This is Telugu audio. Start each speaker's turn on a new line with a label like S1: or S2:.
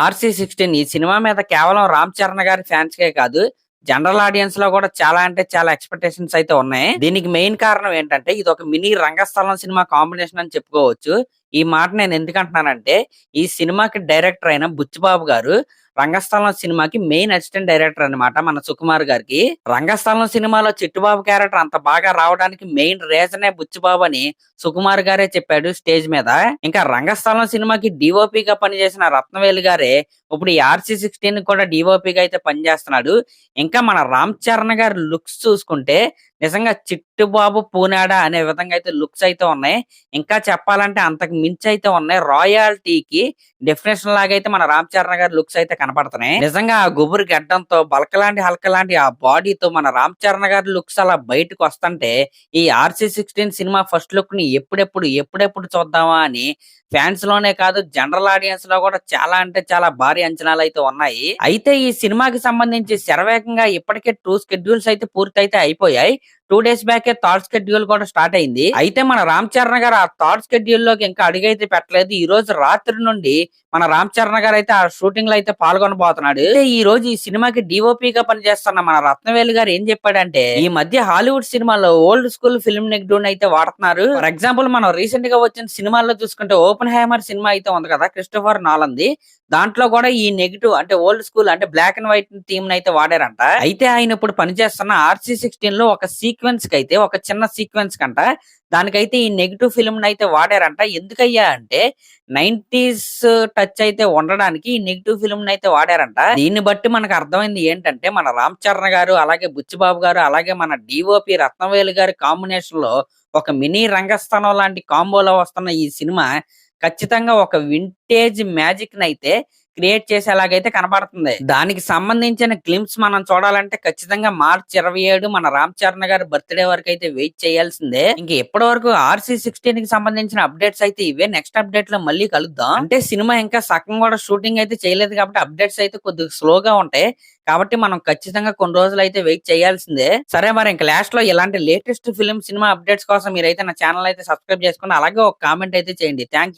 S1: RC16 ఈ సినిమా మీద కేవలం రామ్ చరణ్ గారి ఫ్యాన్స్ కే కాదు, జనరల్ ఆడియన్స్ లో కూడా చాలా అంటే చాలా ఎక్స్పెక్టేషన్స్ అయితే ఉన్నాయి. దీనికి మెయిన్ కారణం ఏంటంటే ఇది ఒక మినీ రంగస్థలం సినిమా కాంబినేషన్ అని చెప్పుకోవచ్చు. ఈ మాట నేను ఎందుకంటున్నానంటే ఈ సినిమాకి డైరెక్టర్ అయిన బుచ్చిబాబు గారు రంగస్థలం సినిమాకి మెయిన్ అసిస్టెంట్ డైరెక్టర్ అన్నమాట మన సుకుమార్ గారికి. రంగస్థలం సినిమాలో చిట్టుబాబు క్యారెక్టర్ అంత బాగా రావడానికి మెయిన్ రీజనే బుచ్చిబాబు అని సుకుమార్ గారే చెప్పాడు స్టేజ్ మీద. ఇంకా రంగస్థలం సినిమాకి డిఓపి గా పనిచేసిన రత్నవేలు గారే ఇప్పుడు ఈ RC16 కూడా డిఓపి గా అయితే పనిచేస్తున్నాడు. ఇంకా మన రామ్ చరణ్ గారి లుక్స్ చూసుకుంటే నిజంగా చిట్టుబాబు పూనాడా అనే విధంగా అయితే లుక్స్ అయితే ఉన్నాయి. ఇంకా చెప్పాలంటే అంతకు మించి అయితే ఉన్నాయి. రాయల్టీకి డెఫినేషన్ లాగా అయితే మన రామ్ చరణ్ గారి లుక్స్ అయితే కనపడుతున్నాయి. నిజంగా ఆ గుబురు గడ్డంతో బలకలాంటి హల్కలాంటి ఆ బాడీతో మన రామ్ చరణ్ గారి లుక్స్ అలా బయటకు వస్తుంటే ఈ RC16 సినిమా ఫస్ట్ లుక్ ని ఎప్పుడెప్పుడు చూద్దామా అని ఫ్యాన్స్ లోనే కాదు జనరల్ ఆడియన్స్ లో కూడా చాలా అంటే చాలా భారీ అంచనాలు అయితే ఉన్నాయి. అయితే ఈ సినిమాకి సంబంధించి శరవేగంగా ఇప్పటికే 2 స్కెడ్యూల్స్ అయితే పూర్తి అయితే అయిపోయాయి. 2 డేస్ బ్యాకే థర్డ్ స్కెడ్యూల్ కూడా స్టార్ట్ అయింది. అయితే మన రామ్ చరణ్ గారు ఆ థర్డ్ స్కెడ్యూల్ లోకి ఇంకా అడుగైతే పెట్టలేదు. ఈ రోజు రాత్రి నుండి మన రామ్ చరణ్ గారు అయితే ఆ షూటింగ్ లో అయితే పాల్గొనబోతున్నాడు. అయితే ఈ రోజు ఈ సినిమాకి డిఓపి గా పనిచేస్తున్న మన రత్నవేలు గారు ఏం చెప్పాడంటే ఈ మధ్య హాలీవుడ్ సినిమాలో ఓల్డ్ స్కూల్ ఫిల్మ్ నెగటివ్ అయితే వాడుతున్నారు. ఫర్ ఎగ్జాంపుల్ మనం రీసెంట్ గా వచ్చిన సినిమాల్లో చూసుకుంటే ఓపెన్ హ్యామర్ సినిమా అయితే ఉంది కదా, క్రిస్టోఫర్ నాలంది. దాంట్లో కూడా ఈ నెగిటివ్ అంటే ఓల్డ్ స్కూల్ అంటే బ్లాక్ అండ్ వైట్ థీమ్ అయితే వాడారంట. అయితే ఆయన ఇప్పుడు పనిచేస్తున్న RC16 లో ఒక సీక్వెన్స్ కి అయితే ఒక చిన్న సీక్వెన్స్ కంట దానికైతే ఈ నెగిటివ్ ఫిల్మ్ అయితే వాడారంట. ఎందుకయ్యా అంటే 90s టచ్ అయితే ఉండడానికి ఈ నెగిటివ్ ఫిల్మ్ అయితే వాడారంట. దీన్ని బట్టి మనకు అర్థమైంది ఏంటంటే మన రామ్ చరణ్ గారు అలాగే బుచ్చిబాబు గారు అలాగే మన డిఓపి రత్నవేలు గారి కాంబినేషన్ లో ఒక మినీ రంగస్థలం లాంటి కాంబోలో వస్తున్న ఈ సినిమా ఖచ్చితంగా ఒక వింటేజ్ మ్యాజిక్ నైతే క్రియేట్ చేసేలాగైతే కనబడుతుంది. దానికి సంబంధించిన క్లిప్స్ మనం చూడాలంటే ఖచ్చితంగా మార్చి 27 మన రామ్ చరణ్ గారి బర్త్డే వరకు అయితే వెయిట్ చేయాల్సిందే. ఇంక ఎప్పటి వరకు RC16 కి సంబంధించిన అప్డేట్స్ అయితే ఇవే. నెక్స్ట్ అప్డేట్ లో మళ్ళీ కలుద్దాం. అంటే సినిమా ఇంకా సగం కూడా షూటింగ్ అయితే చేయలేదు కాబట్టి అప్డేట్స్ అయితే కొద్దిగా స్లోగా ఉంటాయి. కాబట్టి మనం ఖచ్చితంగా కొన్ని రోజులు అయితే వెయిట్ చేయాల్సిందే. సరే మరి ఇంకా లాస్ట్ లో ఇలాంటి లేటెస్ట్ ఫిల్మ్ సినిమా అప్డేట్స్ కోసం మీరైతే నా ఛానల్ అయితే సబ్స్క్రైబ్ చేసుకోండి. అలాగే ఒక కామెంట్ అయితే చేయండి. థ్యాంక్